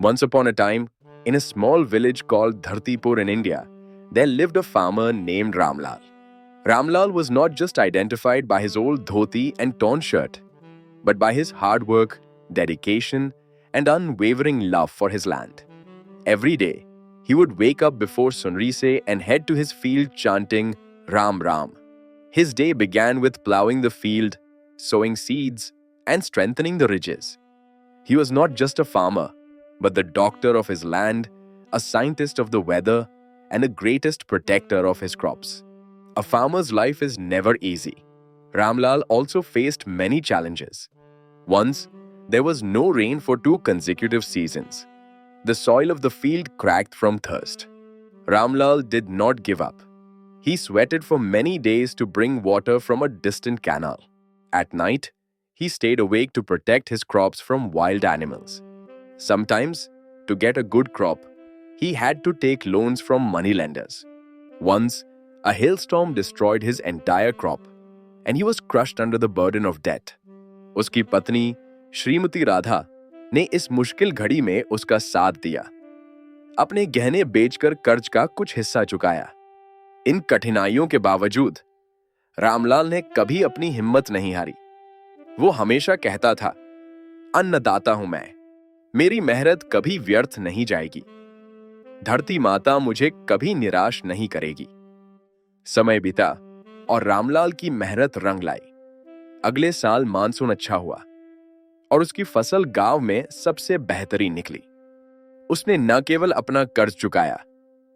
Once upon a time, in a small village called Dhartipur in India, there lived a farmer named Ramlal. Ramlal was not just identified by his old dhoti and torn shirt, but by his hard work, dedication, and unwavering love for his land. Every day, he would wake up before sunrise and head to his field chanting Ram Ram. His day began with plowing the field, sowing seeds, and strengthening the ridges. He was not just a farmer, but the doctor of his land, a scientist of the weather, and the greatest protector of his crops. A farmer's life is never easy. Ramlal also faced many challenges. Once, there was no rain for 2 consecutive seasons. The soil of the field cracked from thirst. Ramlal did not give up. He sweated for many days to bring water from a distant canal. At night, he stayed awake to protect his crops from wild animals. Sometimes, to get a good crop, he had to take loans from moneylenders. Once, a hailstorm destroyed his entire crop, and he was crushed under the burden of debt. उसकी पत्नी श्रीमती राधा ने इस मुश्किल घड़ी में उसका साथ दिया। अपने गहने बेचकर कर्ज का कुछ हिस्सा चुकाया। इन कठिनाइयों के बावजूद रामलाल ने कभी अपनी हिम्मत नहीं हारी। वो हमेशा कहता था, अन्नदाता हूं मैं, मेरी मेहनत कभी व्यर्थ नहीं जाएगी। धरती माता मुझे कभी निराश नहीं करेगी। समय बीता और रामलाल की मेहनत रंग लाई। अगले साल मानसून अच्छा हुआ और उसकी फसल गांव में सबसे बेहतरीन निकली। उसने न केवल अपना कर्ज चुकाया,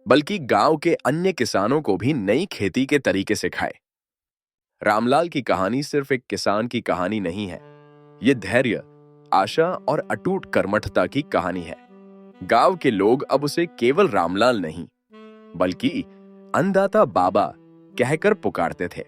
बल्कि गांव के अन्य किसानों को भी नई खेती के तरीके सिखाए। रामलाल की कहानी सिर्फ एक किसान की कहानी नहीं है। ये धैर्य, आशा और अटूट कर्मठता की कहानी है। गांव के लोग अब उसे केवल रामलाल नहीं, बल्कि अन्नदाता बाबा कहकर पुकारते थे।